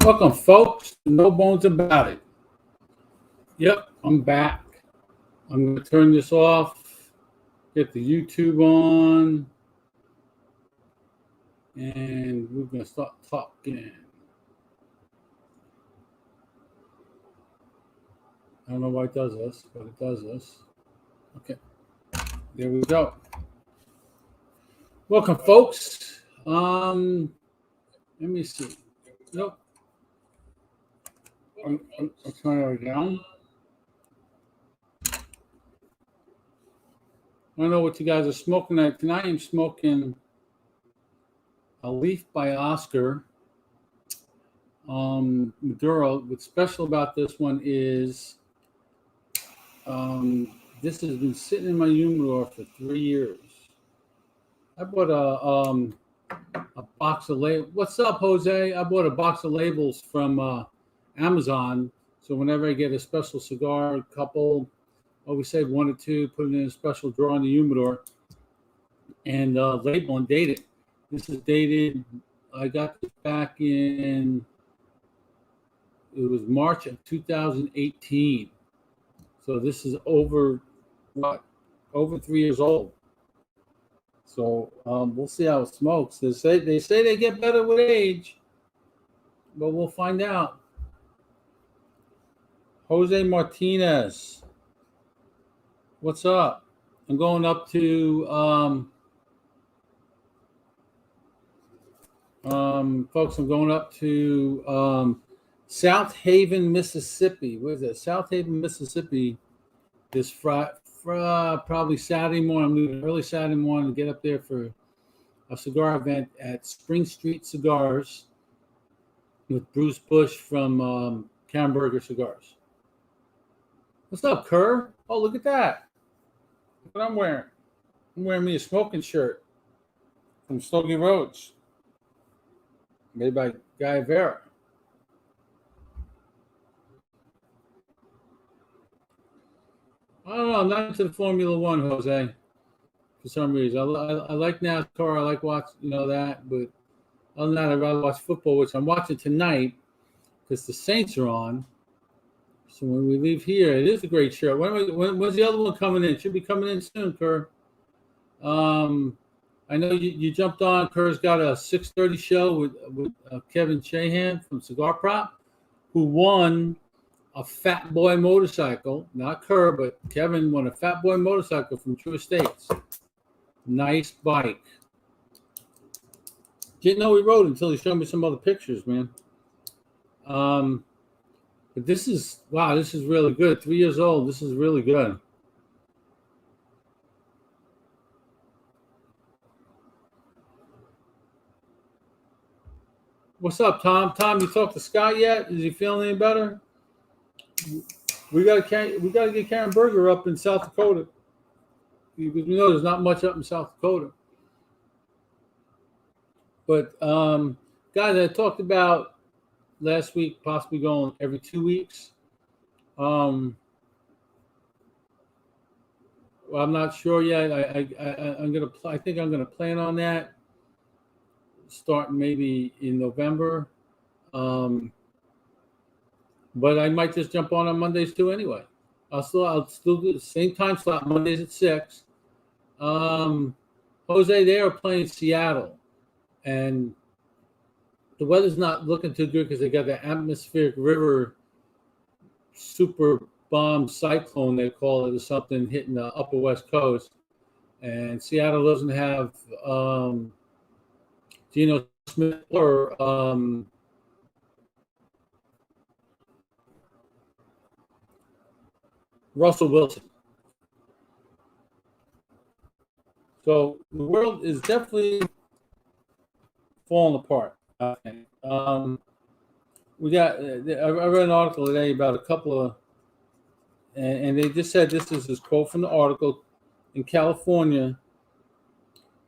Welcome, folks. No bones about it. Yep, I'm back. I'm going to turn this off, get the YouTube on, and we're going to start talking. I don't know why it does this, but it does this. Okay, there we go. Welcome, folks. Let me see. Nope. I'm turning it down. I don't know what you guys are smoking at. Tonight I'm smoking a Leaf by Oscar Maduro. What's special about this one is this has been sitting in my humidor for 3 years. I bought a box of labels. What's up, Jose? I bought a box of labels from Amazon. So whenever I get a special cigar, couple, always save one or two, put it in a special drawer in the humidor, and label and date it. This is dated. I got this back in. It was March of 2018. So this is over 3 years old. So we'll see how it smokes. They say they get better with age, but we'll find out. Jose Martinez, what's up? I'm going up to folks. I'm going up to South Haven, Mississippi. Where's that? South Haven, Mississippi. This probably Saturday morning. I'm leaving early Saturday morning to get up there for a cigar event at Spring Street Cigars with Bruce Bush from Camberger Cigars. What's up, Kerr? Oh, look at that. Look what I'm wearing. I'm wearing me a smoking shirt from Stogie Roads, made by Guy Vera. I don't know. I'm not into the Formula One, Jose, for some reason. I like NASCAR. I like watching, that. But other than that, I'd rather watch football, which I'm watching tonight because the Saints are on. So when we leave here, it is a great show. When's the other one coming in? Should be coming in soon, Kerr. I know you jumped on. Kerr's got a 6:30 show with Kevin Shahan from Cigar Prop, who won a Fat Boy motorcycle. Not Kerr, but Kevin won a Fat Boy motorcycle from True Estates. Nice bike. Didn't know he rode until he showed me some other pictures, man. But this is really good. 3 years old. This is really good. What's up, Tom? Tom, you talked to Scott yet? Is he feeling any better? We gotta get Karen Berger up in South Dakota because we know there's not much up in South Dakota. But guys, I talked about last week possibly going every 2 weeks. Well, I'm not sure yet. I think I'm gonna plan on that starting maybe in November. But I might just jump on Mondays too anyway. I'll still do the same time slot, Mondays at 6. Jose, they are playing Seattle, and the weather's not looking too good because they got the atmospheric river super bomb cyclone, they call it, or something, hitting the upper West Coast. And Seattle doesn't have Geno Smith or Russell Wilson. So the world is definitely falling apart. We got. I read an article today about a couple of, and they just said this is quote from the article. In California,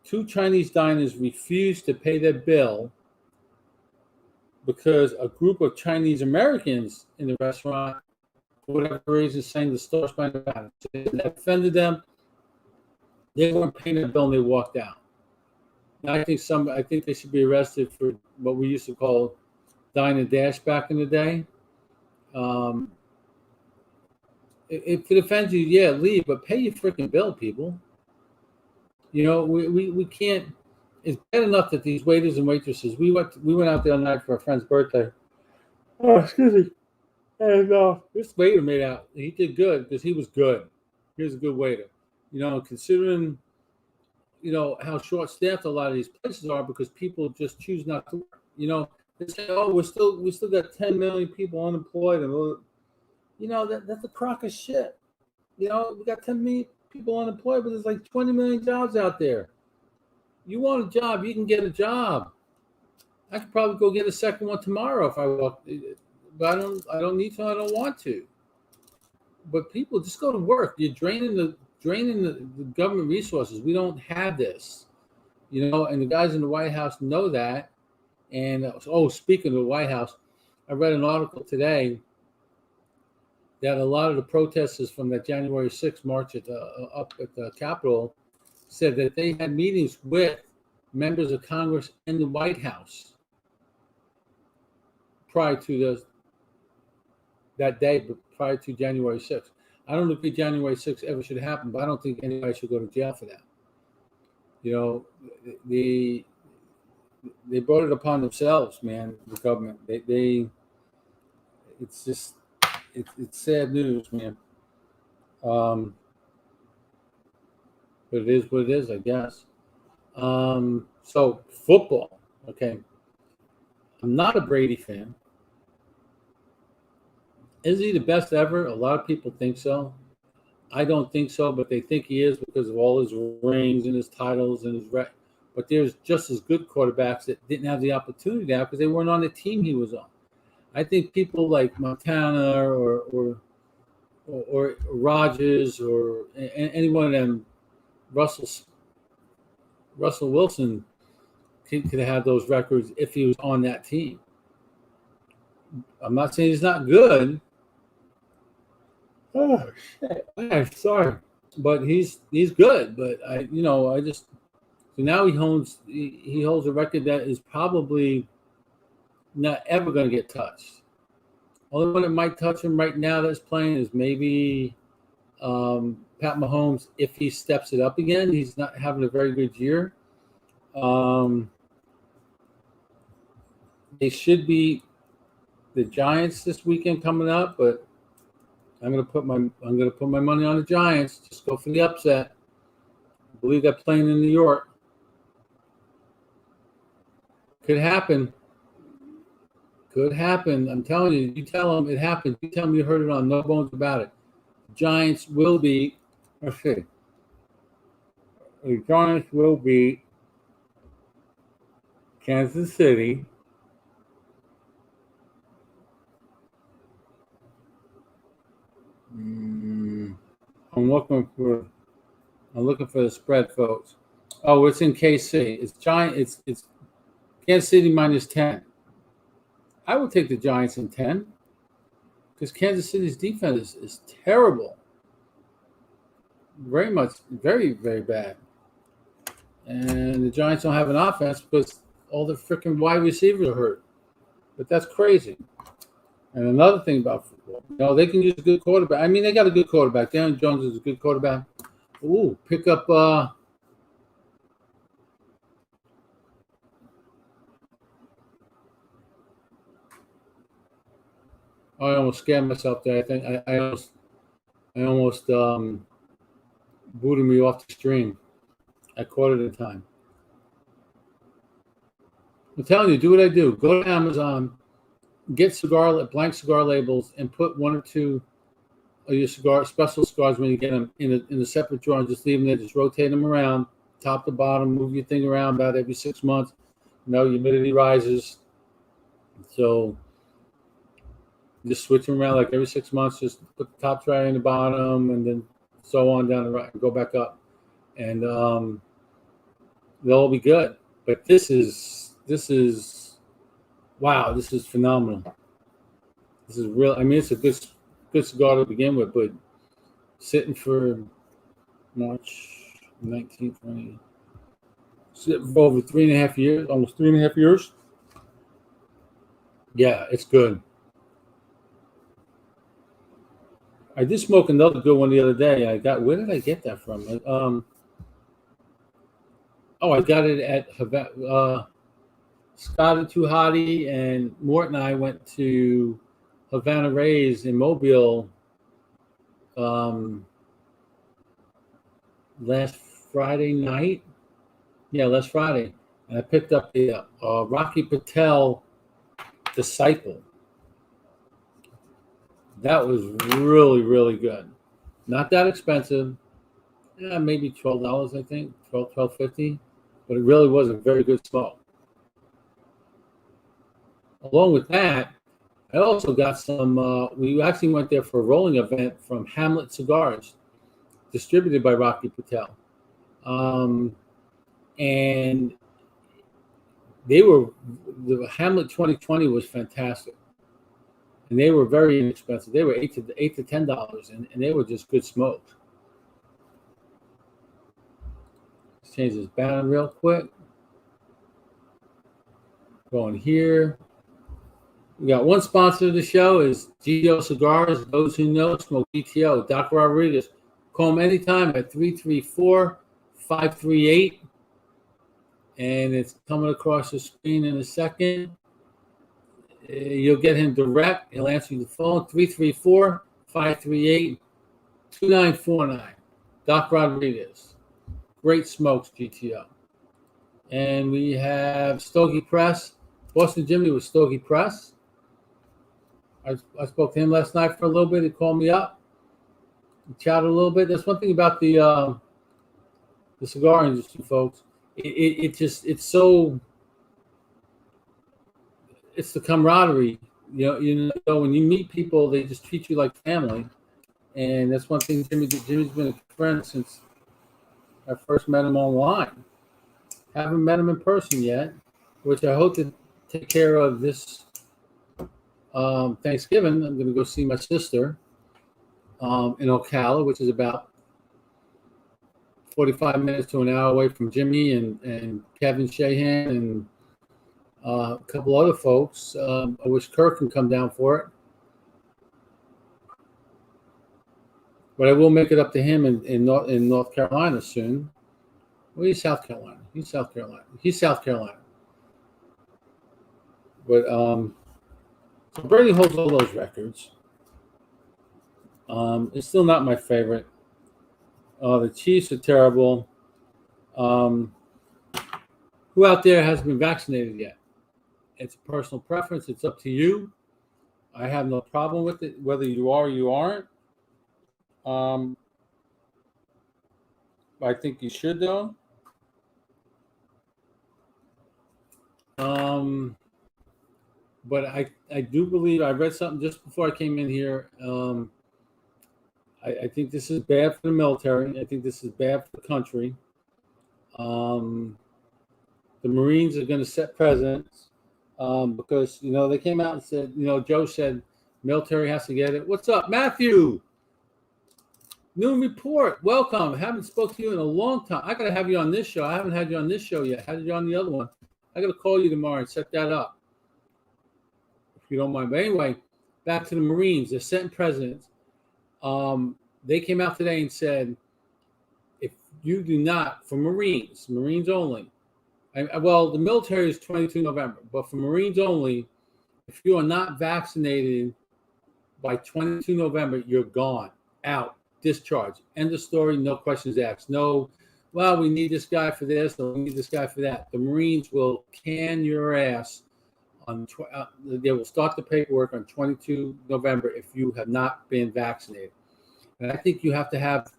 2 Chinese diners refused to pay their bill because a group of Chinese Americans in the restaurant, for whatever reason, sang the Star Spangled Banner. That offended them. They weren't paying their bill and they walked out. Now, I think they should be arrested for what we used to call Dine and Dash back in the day. If it offends you, yeah, leave, but pay your freaking bill, people. You know, we can't. It's bad enough that these waiters and waitresses. We went out the other night for a friend's birthday. Oh, excuse me. And this waiter made out. He did good because he was good. He was a good waiter. You know, considering how short-staffed a lot of these places are because people just choose not to work. You know, they say, "Oh, we still got 10 million people unemployed," and that's a crock of shit. You know, we got 10 million people unemployed, but there's like 20 million jobs out there. You want a job, you can get a job. I could probably go get a second one tomorrow if I walk, but I don't need to. I don't want to. But people just go to work. You're draining the government resources. We don't have this, and the guys in the White House know that. And speaking of the White House, I read an article today that a lot of the protesters from that January 6th march up at the Capitol said that they had meetings with members of Congress and the White House prior to that day, but prior to January 6th. I don't think January 6th ever should happen, but I don't think anybody should go to jail for that. You know, they brought it upon themselves, man. The government, it's just it's sad news, man. But it is what it is, I guess. So football, okay. I'm not a Brady fan. Is he the best ever? A lot of people think so. I don't think so, but they think he is because of all his rings and his titles and his But there's just as good quarterbacks that didn't have the opportunity now because they weren't on the team he was on. I think people like Montana or Rodgers or any one of them, Russell Wilson could have those records if he was on that team. I'm not saying he's not good. Oh shit! I'm sorry, but he's good. But so now he holds a record that is probably not ever going to get touched. Only one that might touch him right now that's playing is maybe Pat Mahomes if he steps it up again. He's not having a very good year. They should be the Giants this weekend coming up, but I'm gonna put my money on the Giants. Just go for the upset. I believe they're playing in New York. Could happen. Could happen. I'm telling you. You tell them it happened. You tell them you heard it on No Bones About It. Giants will be. Let's see. The Giants will beat Kansas City. I'm looking for the spread, folks. Oh, it's in KC. It's Kansas City -10. I would take the Giants in 10 because Kansas City's defense is terrible. Very much, very, very bad. And the Giants don't have an offense because all the freaking wide receivers are hurt. But that's crazy. And another thing about football, they can use a good quarterback. I mean, they got a good quarterback. Daniel Jones is a good quarterback. Ooh, pick up. I almost scared myself there. I think I almost booted me off the stream. I caught it in time. I'm telling you, do what I do. Go to Amazon, get blank cigar labels, and put one or two of your special cigars when you get them in a separate drawer and just leave them there. Just rotate them around, top to bottom, move your thing around about every 6 months. Humidity rises. So just switch them around like every 6 months. Just put the top tray in the bottom and then so on down the right and go back up. And they'll all be good. But this is wow, this is phenomenal. This is real. I mean, it's a good cigar to begin with, but sitting for March 19th, 20, sitting for over 3.5 years, almost 3.5 years. Yeah, it's good. I did smoke another good one the other day. Where did I get that from? I got it at Scott and Tuhati and Mort and I went to Havana Rays in Mobile um, last Friday night. Yeah, last Friday. And I picked up the Rocky Patel Disciple. That was really, really good. Not that expensive. Yeah, maybe $12, I think, $12.50. But it really was a very good smoke. Along with that, I also got some. We actually went there for a rolling event from Hamlet Cigars, distributed by Rocky Patel, and the Hamlet 2020 was fantastic, and they were very inexpensive. They were $8 to $10, and they were just good smokes. Let's change this banner real quick. Going here. We got one sponsor of the show is GTO Cigars. Those who know, smoke GTO. Dr. Rodriguez. Call him anytime at 334-538. And it's coming across the screen in a second. You'll get him direct. He'll answer the phone, 334-538-2949. Doc Rodriguez. Great smokes, GTO. And we have Stogie Press. Boston Jimmy with Stogie Press. I spoke to him last night for a little bit. He called me up. We chatted a little bit. That's one thing about the cigar industry, folks. It's the camaraderie. You know, when you meet people, they just treat you like family, and that's one thing. Jimmy's been a friend since I first met him online. Haven't met him in person yet, which I hope to take care of this Thanksgiving. I'm going to go see my sister in Ocala, which is about 45 minutes to an hour away from Jimmy and Kevin Shahan and a couple other folks. I wish Kirk can come down for it. But I will make it up to him in North Carolina soon. Well, he's South Carolina. He's South Carolina. But so Brady holds all those records. It's still not my favorite. The Chiefs are terrible. Who out there hasn't been vaccinated yet? It's a personal preference. It's up to you. I have no problem with it, whether you are or you aren't. I think you should, though. But I do believe I read something just before I came in here. I think this is bad for the military. I think this is bad for the country. The Marines are going to set precedents because, they came out and said, Joe said military has to get it. What's up, Matthew? New report. Welcome. I haven't spoken to you in a long time. I got to have you on this show. I haven't had you on this show yet. Had you on the other one. I got to call you tomorrow and set that up, if you don't mind. But anyway, back to the Marines. They're setting precedents. They came out today and said, if you do not, for Marines only, well, the military is 22 November, but for Marines only, if you are not vaccinated by 22 November, you're gone, out, discharged. End of story, no questions asked. No, well, we need this guy for this, or we need this guy for that. The Marines will can your ass they will start the paperwork on 22 November if you have not been vaccinated. And I think you have to have,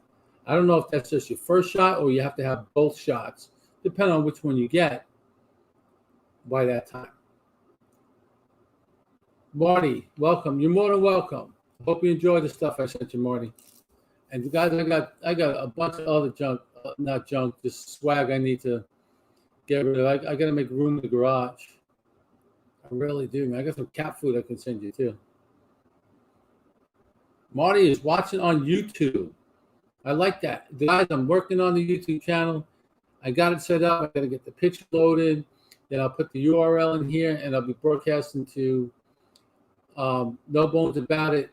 I don't know if that's just your first shot or you have to have both shots, depending on which one you get by that time. Marty, welcome. You're more than welcome. Hope you enjoy the stuff I sent you, Marty. And guys, I got a bunch of other junk, not junk, just swag I need to get rid of. I got to make room in the garage. I really do, man. I got some cat food I can send you too. Marty is watching on YouTube. I like that. Guys, I'm working on the YouTube channel. I got it set up. I got to get the picture loaded. Then I'll put the URL in here, and I'll be broadcasting to No bones about it.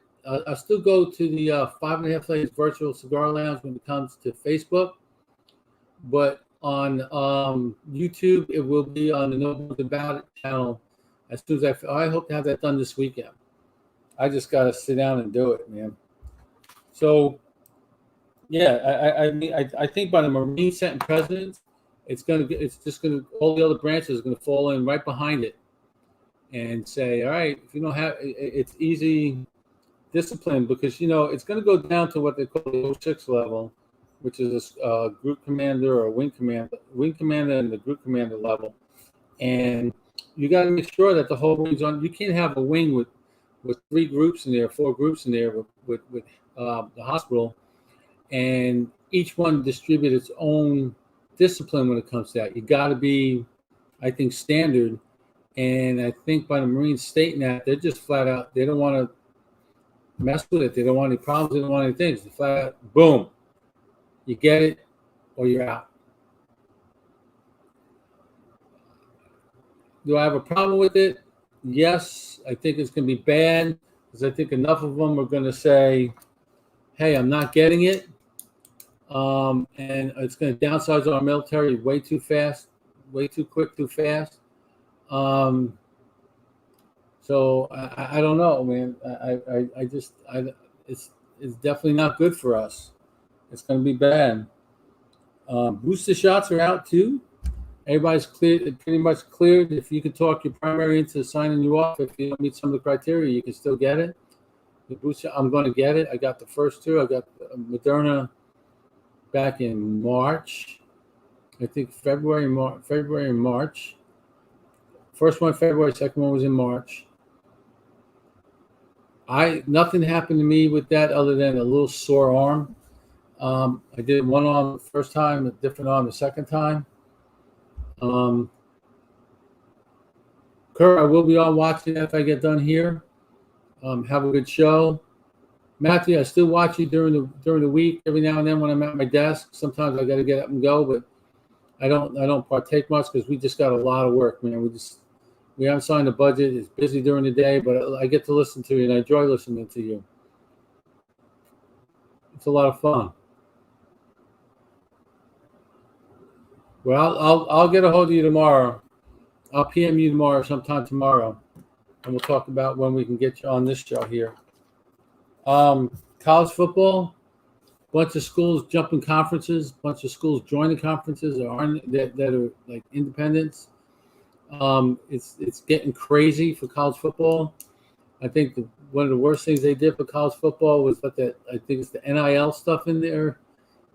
I still go to the 5.5 Flames virtual cigar lounge when it comes to Facebook, but on YouTube, it will be on the No Bones About It channel as soon as I hope to have that done this weekend. I just got to sit down and do it, man. So, yeah, I think by the Marine Senate presidents, it's just gonna all the other branches are gonna fall in right behind it, and say, all right, if you don't have, it's easy discipline, because it's gonna go down to what they call the 06 level, which is a group commander or wing commander, and the group commander level, and you got to make sure that the whole wing's on. You can't have a wing with 3 groups in there, 4 groups in there with the hospital, and each one distribute its own discipline when it comes to that. You got to be, I think, standard. And I think by the Marines stating that, they're just flat out, they don't want to mess with it. They don't want any problems. They don't want any things. They flat out, boom, you get it or you're out. Do I have a problem with it? Yes, I think it's going to be bad, because I think enough of them are going to say, hey, I'm not getting it. And it's going to downsize our military way too fast, way too quick, too fast. So I don't know, man. It's definitely not good for us. It's going to be bad. Booster shots are out too. Everybody's cleared, pretty much cleared. If you can talk your primary into signing you off, if you don't meet some of the criteria, you can still get it. The booster, I'm going to get it. I got the first 2. I got Moderna back in March. I think February and March. First one February, second one was in March. Nothing happened to me with that other than a little sore arm. I did one arm the first time, a different arm the second time. Kurt, I will be on watching after I get done here. Have a good show. Matthew, I still watch you during the week. Every now and then when I'm at my desk, sometimes I got to get up and go, but I don't partake much because we just got a lot of work, man. We haven't signed the budget. It's busy during the day, but I get to listen to you, and I enjoy listening to you. It's a lot of fun. Well, I'll get a hold of you tomorrow. I'll PM you tomorrow, sometime tomorrow, and we'll talk about when we can get you on this show here. College football, bunch of schools jumping conferences, bunch of schools joining conferences that are like independents. It's getting crazy for college football. I think one of the worst things they did for college football was I think it's the NIL stuff in there,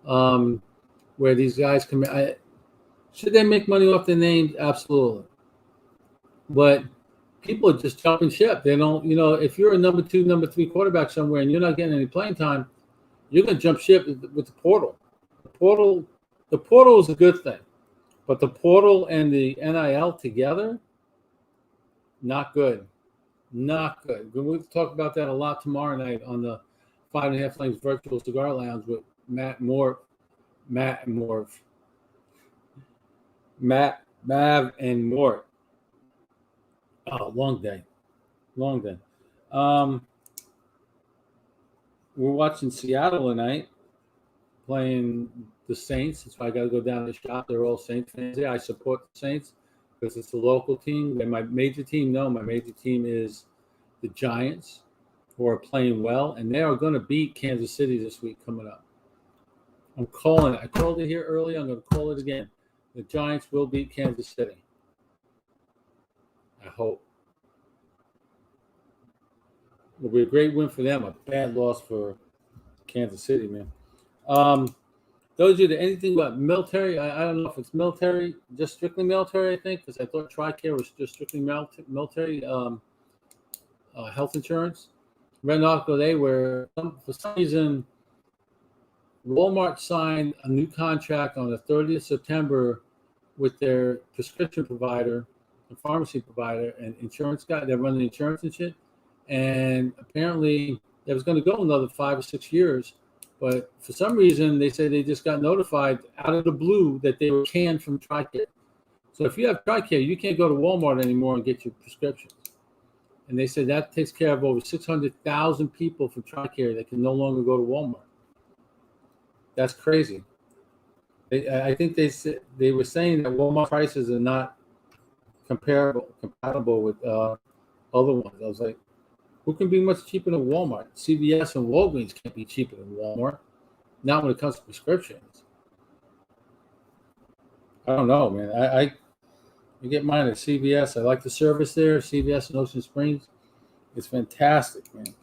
where these guys come in. Should they make money off their names? Absolutely. But people are just jumping ship. They don't, if you're a number 2, number 3 quarterback somewhere and you're not getting any playing time, you're going to jump ship with the portal. The portal is a good thing, but the portal and the NIL together, not good. Not good. We'll talk about that a lot tomorrow night on the 5.5 Flames virtual cigar lounge with Mav, and Mort. Oh, long day. We're watching Seattle tonight, playing the Saints. That's why I got to go down to the shop. They're all Saints fans. I support the Saints because it's a local team. And my major team, my major team is the Giants, who are playing well, and they are going to beat Kansas City this week coming up. I'm calling it. I called it here early. I'm going to call it again. The Giants will beat Kansas City. I hope. It'll be a great win for them. A bad loss for Kansas City, man. Those of you that anything about military, I don't know if it's military, just strictly military, I think, because I thought TRICARE was just strictly military health insurance. Read an article today where, for some reason, Walmart signed a new contract on the 30th of September with their prescription provider, the pharmacy provider, and insurance guy. They're running insurance and shit. And apparently, it was going to go another 5 or 6 years. But for some reason, they say they just got notified out of the blue that they were canned from TRICARE. So if you have TRICARE, you can't go to Walmart anymore and get your prescriptions. And they said that takes care of over 600,000 people from TRICARE that can no longer go to Walmart. That's crazy. I think they were saying that Walmart prices are not compatible with other ones. I was like, who can be much cheaper than Walmart? CVS and Walgreens can't be cheaper than Walmart. Not when it comes to prescriptions. I don't know, man. I get mine at CVS. I like the service there. CVS in Ocean Springs. It's fantastic, man.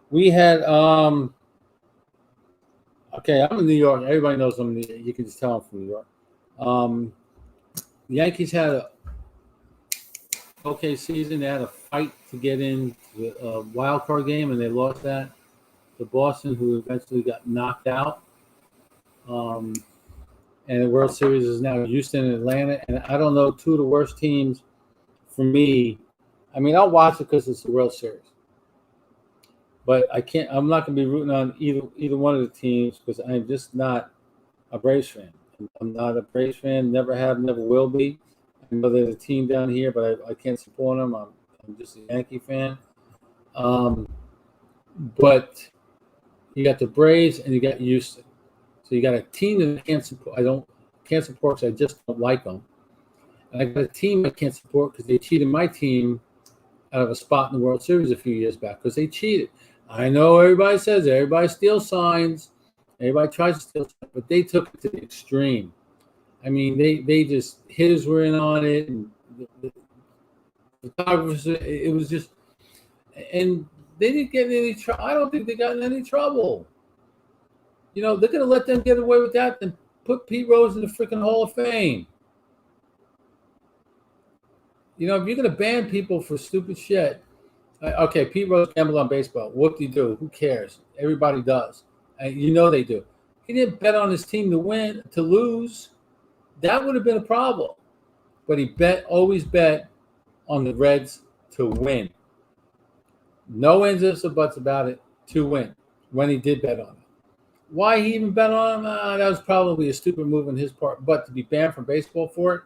We had okay, I'm in New York. Everybody knows I'm in New York. You can just tell I'm from New York. The Yankees had a okay season. They had a fight to get in the wild card game, and they lost that to Boston, who eventually got knocked out. And the World Series is now Houston and Atlanta. And I don't know, two of the worst teams for me. I mean, I'll watch it because it's the World Series. But I'm not going to be rooting on either one of the teams because I'm just not a Braves fan. I'm not a Braves fan, never have, never will be. I know there's a team down here, but I can't support them. I'm just a Yankee fan. But you got the Braves and you got Houston. So you got a team that I can't support. Can't support because I just don't like them. And I got a team I can't support because they cheated my team out of a spot in the World Series a few years back because they cheated. I know everybody says everybody steals signs. Everybody tries to steal signs, but they took it to the extreme. I mean, they just hitters were in on it, and the photographers. It was just, and they didn't get in any trouble. I don't think they got in any trouble. You know, they're going to let them get away with that and put Pete Rose in the freaking Hall of Fame. You know, if you're going to ban people for stupid shit, okay, Pete Rose gambled on baseball. What do you do? Who cares? Everybody does. You know they do. He didn't bet on his team to win, to lose. That would have been a problem. But he always bet on the Reds to win. No ands, ifs, or buts about it, to win when he did bet on it. Why he even bet on him? That was probably a stupid move on his part. But to be banned from baseball for it,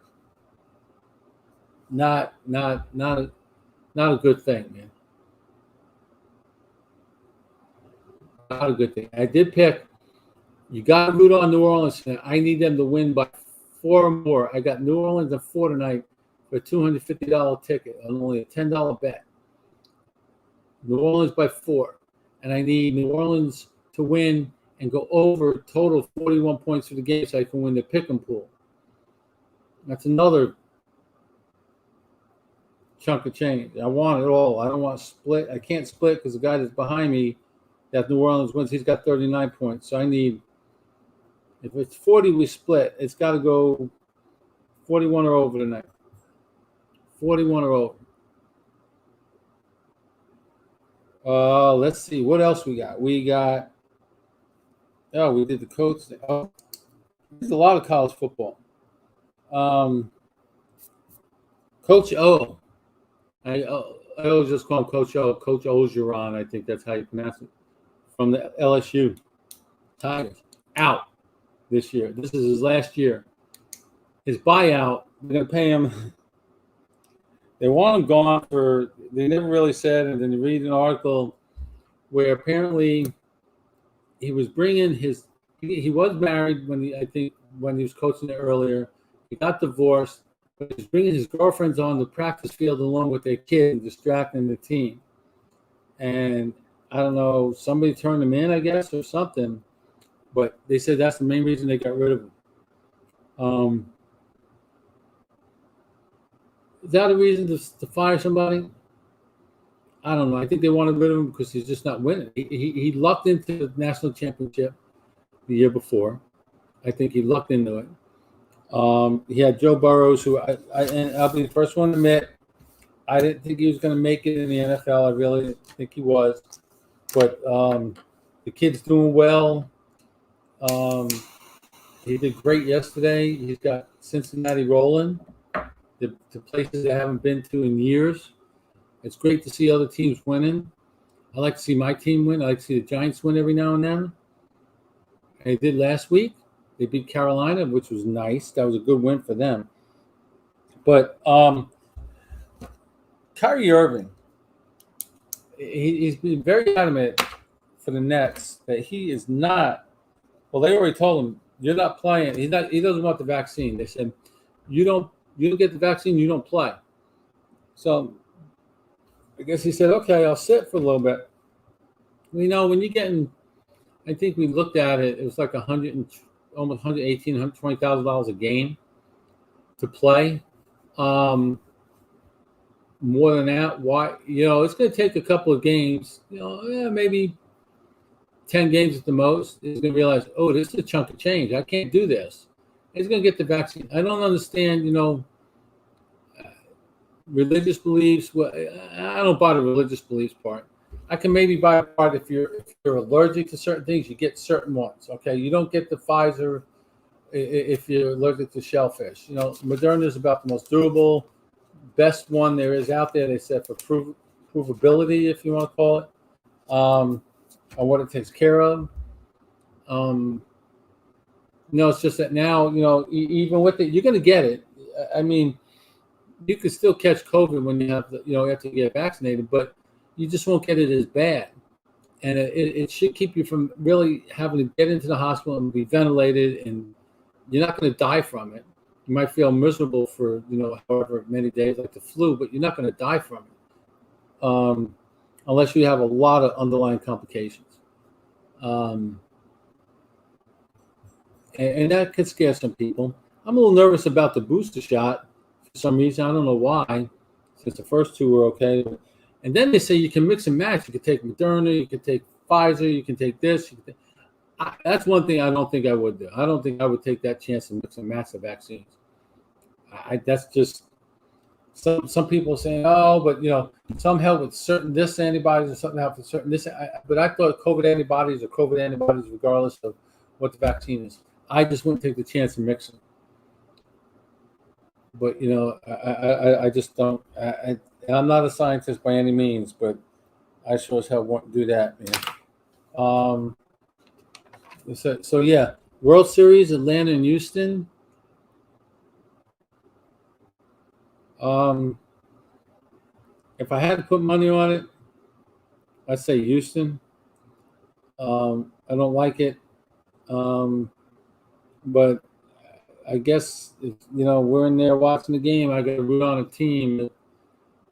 not a good thing, man. Not a good thing. I did pick. You got to root on New Orleans tonight. I need them to win by 4 or more. I got New Orleans at 4 tonight for a $250 ticket on only a $10 bet. New Orleans by 4, and I need New Orleans to win and go over total 41 points for the game so I can win the pick'em pool. That's another chunk of change. I want it all. I don't want to split. I can't split because the guy that's behind me, that New Orleans wins, he's got 39 points. So I need, if it's 40, we split. It's got to go 41 or over tonight. 41 or over. Let's see. What else we got? We did the coach. There's a lot of college football. Coach O. I always just call him Coach O. Coach Ogeron, I think that's how you pronounce it. From the LSU Tigers. Out this year. This is his last year. His buyout, they're going to pay him. They want him gone for, they never really said, and then you read an article where apparently he was bringing he was married when he was coaching it earlier. He got divorced, but he's bringing his girlfriends on the practice field along with their kid and distracting the team. And I don't know, somebody turned him in, I guess, or something. But they said that's the main reason they got rid of him. Is that a reason to fire somebody? I don't know. I think they wanted rid of him because he's just not winning. He lucked into the national championship the year before. I think he lucked into it. He had Joe Burrows, who and I'll be the first one to admit, I didn't think he was going to make it in the NFL. I really didn't think he was. But the kid's doing well. He did great yesterday. He's got Cincinnati rolling. The places they haven't been to in years. It's great to see other teams winning. I like to see my team win. I like to see the Giants win every now and then. They did last week. They beat Carolina, which was nice. That was a good win for them. But Kyrie Irving, he's been very adamant for the Nets that he is not. Well, they already told him you're not playing. He's not. He doesn't want the vaccine. They said you don't get the vaccine, you don't play. So I guess he said, okay, I'll sit for a little bit. You know, when you're getting, I think we looked at it. It was like almost $120,000 a game to play. More than that, why? You know, it's going to take a couple of games. You know, maybe 10 games at the most. He's going to realize, oh, this is a chunk of change. I can't do this. He's going to get the vaccine. I don't understand. You know, religious beliefs. Well, I don't buy the religious beliefs part. I can maybe buy a part if you're allergic to certain things, you get certain ones. Okay, you don't get the Pfizer if you're allergic to shellfish. You know, Moderna is about the most durable, best one there is out there. They said for provability, if you want to call it, on what it takes care of. No, it's just that now, you know, even with it, you're going to get it. I mean, you could still catch COVID when you have, you know, after you get vaccinated, but you just won't get it as bad. And it should keep you from really having to get into the hospital and be ventilated, and you're not going to die from it. You might feel miserable for, you know, however many days, like the flu, but you're not going to die from it unless you have a lot of underlying complications. And that could scare some people. I'm a little nervous about the booster shot for some reason. I don't know why, since the first two were okay. And then they say you can mix and match. You can take Moderna, you can take Pfizer, you can take this. That's one thing I don't think I would do. I don't think I would take that chance and mix and match the vaccines. That's just some people saying, oh, but you know, some help with certain this antibodies or something help with certain this. But I thought COVID antibodies are COVID antibodies regardless of what the vaccine is. I just wouldn't take the chance and mix them. But you know, I just don't. I'm not a scientist by any means, but I sure as hell won't do that, man. So yeah, World Series, Atlanta and Houston. If I had to put money on it, I'd say Houston. I don't like it, but I guess if, you know, we're in there watching the game, I got to root on a team. It's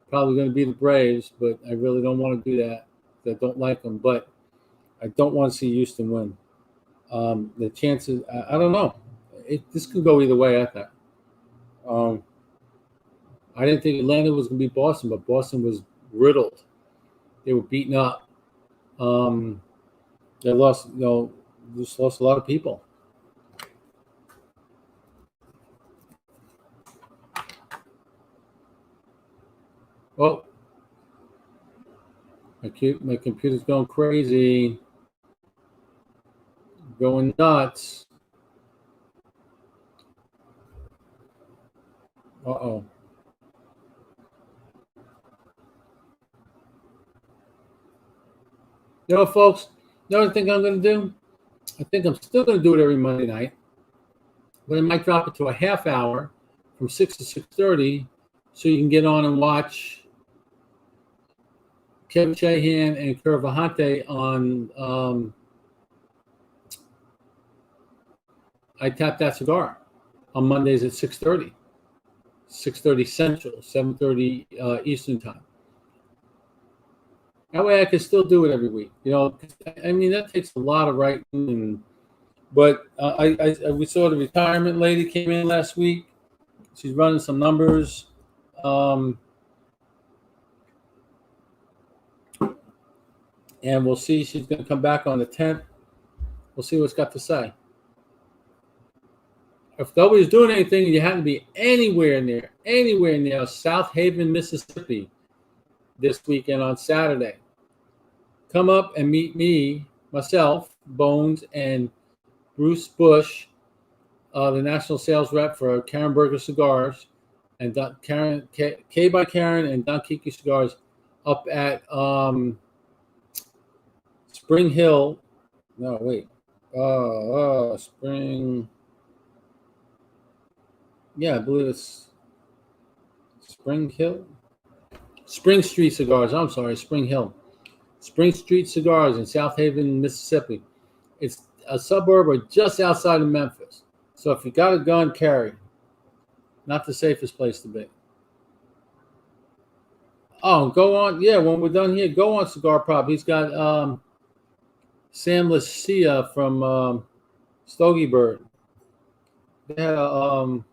probably going to be the Braves, but I really don't want to do that. I don't like them, but I don't want to see Houston win. The chances, I don't know. This could go either way, I think. I didn't think Atlanta was going to beat Boston, but Boston was riddled. They were beaten up. They lost, you know, just lost a lot of people. Oh, my computer's going crazy, going nuts. Uh-oh. You know, folks, the other thing I'm going to do, I think I'm still going to do it every Monday night, but I might drop it to a half hour from 6 to 6:30 so you can get on and watch Kevin Shahan and Kurt Vahante on I Tap That Cigar on Mondays at 6:30. 6:30 Central, 7:30 Eastern Time. That way I can still do it every week. You know, I mean, that takes a lot of writing. But we saw the retirement lady came in last week. She's running some numbers. And we'll see. She's going to come back on the 10th. We'll see what it's got to say. If nobody's doing anything and you happen to be anywhere near South Haven, Mississippi this weekend on Saturday, come up and meet me, myself, Bones, and Bruce Bush, the national sales rep for Karen Berger Cigars, and Karen K by Karen and Don Kiki Cigars up at Spring Hill. No, wait. Spring. Yeah, I believe it's Spring Hill. Spring Street Cigars. I'm sorry, Spring Hill. Spring Street Cigars in South Haven, Mississippi. It's a suburb or just outside of Memphis. So if you got a gun, carry. Not the safest place to be. Oh, go on. Yeah, when we're done here, go on Cigar Prop. He's got Sam Lucia from Stogie Bird. They had a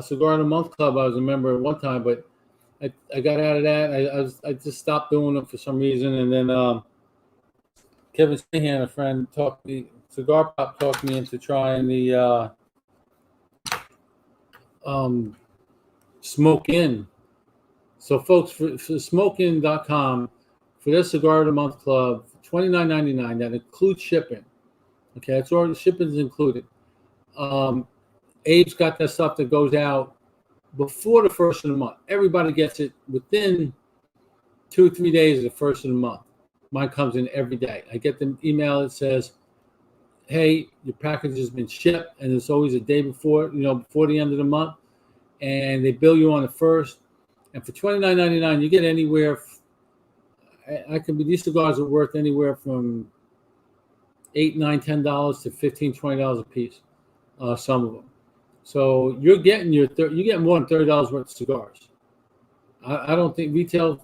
Cigar of the Month Club. I was a member at one time, but I got out of that. I just stopped doing it for some reason, and then Kevin Sahan, a friend, Cigar Pop talked me into trying the Smoke In. So, folks, for SmokeIn.com, for this Cigar of the Month Club, $29.99. That includes shipping. Okay, it's already shipping's included. Abe's got that stuff that goes out before the first of the month. Everybody gets it within 2 or 3 days of the first of the month. Mine comes in every day. I get the email that says, hey, your package has been shipped, and it's always a day before, before the end of the month, and they bill you on the first. And for $29.99, you get anywhere. These cigars are worth anywhere from $8, $9, $10 to $15, $20 a piece. Some of them. So you're getting you get more than $30 worth of cigars. I don't think retail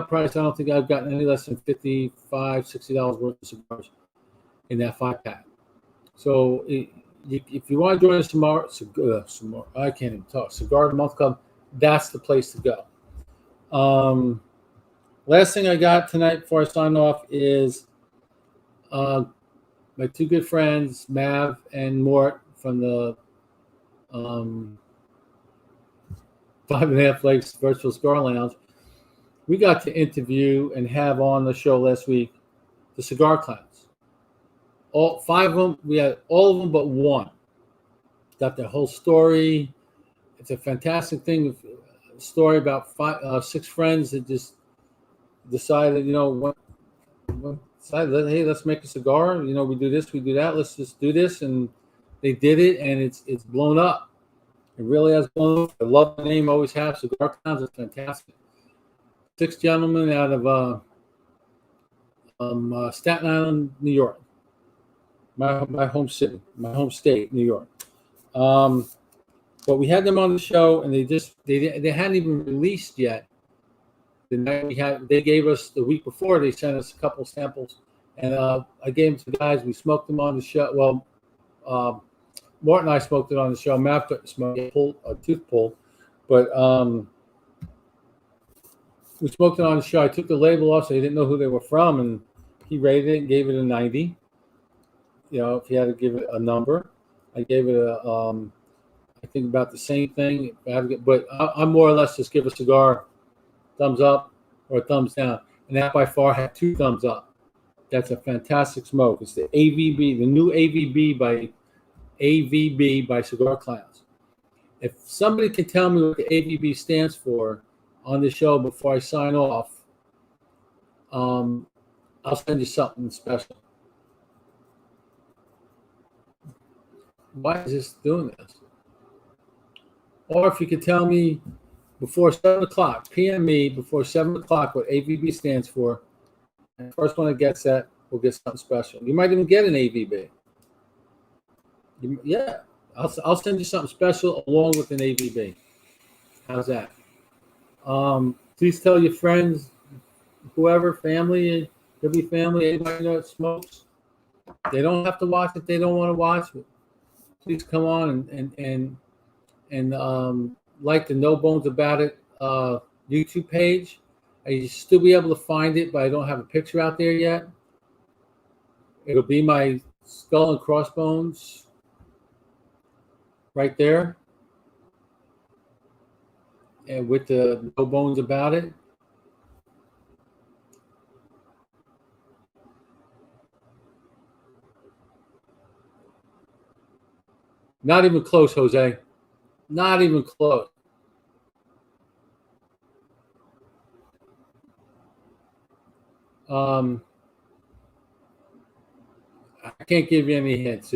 price. I don't think I've gotten any less than $55, $60 worth of cigars in that 5-pack. So if you want to join us tomorrow, I can't even talk. Cigar of the Month Club. That's the place to go. Last thing I got tonight before I sign off is my two good friends, Mav and Mort from the 5.5 Legs Virtual Cigar Lounge. We got to interview and have on the show last week the Cigar Clowns. All 5 of them, we had all of them but one. Got their whole story. It's a fantastic thing. A story about 6 friends that just decided, hey, let's make a cigar. We do this, we do that. Let's just do this, and they did it, and it's blown up. It really has blown up. I love the name. Always have. Cigar Clowns is fantastic. 6 gentlemen out of Staten Island, New York. My home city, my home state, New York. But we had them on the show, and they hadn't even released yet. The night they gave us the week before. They sent us a couple samples, and I gave them to the guys. We smoked them on the show. Well, Mort and I smoked it on the show. Matt couldn't smoke it, a tooth pull, but we smoked it on the show. I took the label off, so he didn't know who they were from, and he rated it and gave it a 90. If he had to give it a number, I gave it I think about the same thing. But I more or less just give a cigar thumbs up or a thumbs down, and that by far had 2 thumbs up. That's a fantastic smoke. It's the AVB, the new AVB by Cigar Clowns. If somebody can tell me what the AVB stands for on the show before I sign off, I'll send you something special. Why is this doing this? Or if you could tell me before 7 o'clock, PM me before 7 o'clock what AVB stands for, and the first one that gets that will get something special. You might even get an AVB. Yeah, I'll send you something special along with an AVB. How's that? Please tell your friends, whoever, family, could be family, anybody that smokes. They don't have to watch it. They don't want to watch it. Please come on and like the No Bones About It YouTube page. I still be able to find it, but I don't have a picture out there yet. It'll be my skull and crossbones right there, and with the No Bones About It. Not even close, Jose. Not even close. I can't give you any hints.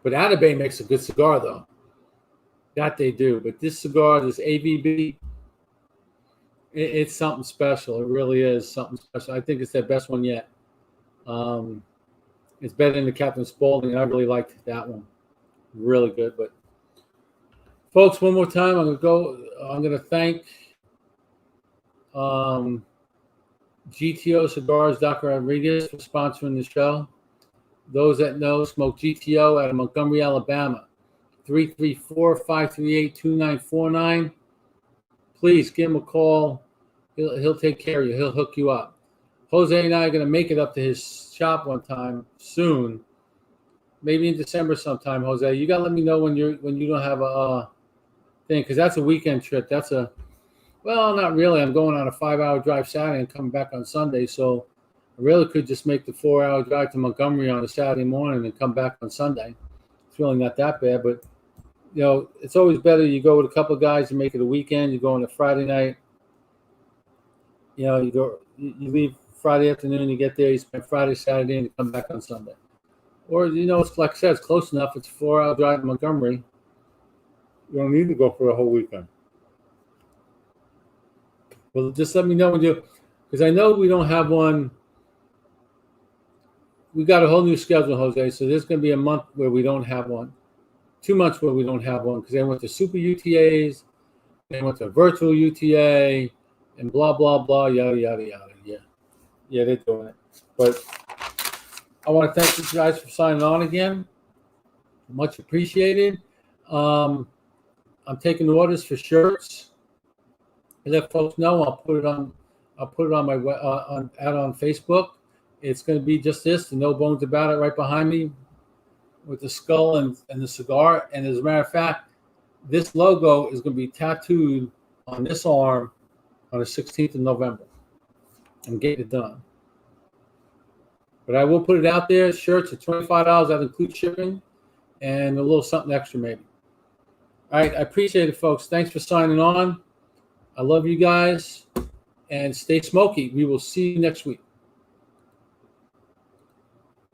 But Atabey makes a good cigar, though. That they do. But this cigar, this AVB, it's something special. It really is something special. I think it's their best one yet. It's better than the Captain Spaulding. I really liked that one. Really good. But folks, one more time, I'm gonna thank GTO Cigars, Dr. Rodriguez, for sponsoring the show. Those that know, smoke GTO out of Montgomery, Alabama. 334-538-2949. Please give him a call. He'll take care of you. He'll hook you up. Jose and I are going to make it up to his shop one time soon. Maybe in December sometime, Jose. You got to let me know when you don't have a thing, because that's a weekend trip. Well, not really. I'm going on a 5-hour drive Saturday and coming back on Sunday, so I really could just make the 4-hour drive to Montgomery on a Saturday morning and come back on Sunday. It's really not that bad, but it's always better you go with a couple of guys and make it a weekend. You go on a Friday night. You leave Friday afternoon, you get there, you spend Friday, Saturday, and you come back on Sunday. Or, it's like I said, it's close enough. It's a 4-hour drive to Montgomery. You don't need to go for a whole weekend. Well, just let me know because I know we don't have one. We got a whole new schedule, Jose, so there's going to be a month where we don't have one. 2 months where we don't have one because they went to super UTAs, they went to virtual UTA, and blah, blah, blah, yada, yada, yada. Yeah, they're doing it. But I want to thank you guys for signing on again. Much appreciated. I'm taking orders for shirts. I let folks know. I'll put it on my out on Facebook. It's going to be just this, and no bones about it, right behind me, with the skull and the cigar. And as a matter of fact, this logo is going to be tattooed on this arm on the 16th of November. I'm getting it done. But I will put it out there. Shirts are $25. That includes shipping and a little something extra maybe. All right. I appreciate it, folks. Thanks for signing on. I love you guys. And stay smoky. We will see you next week.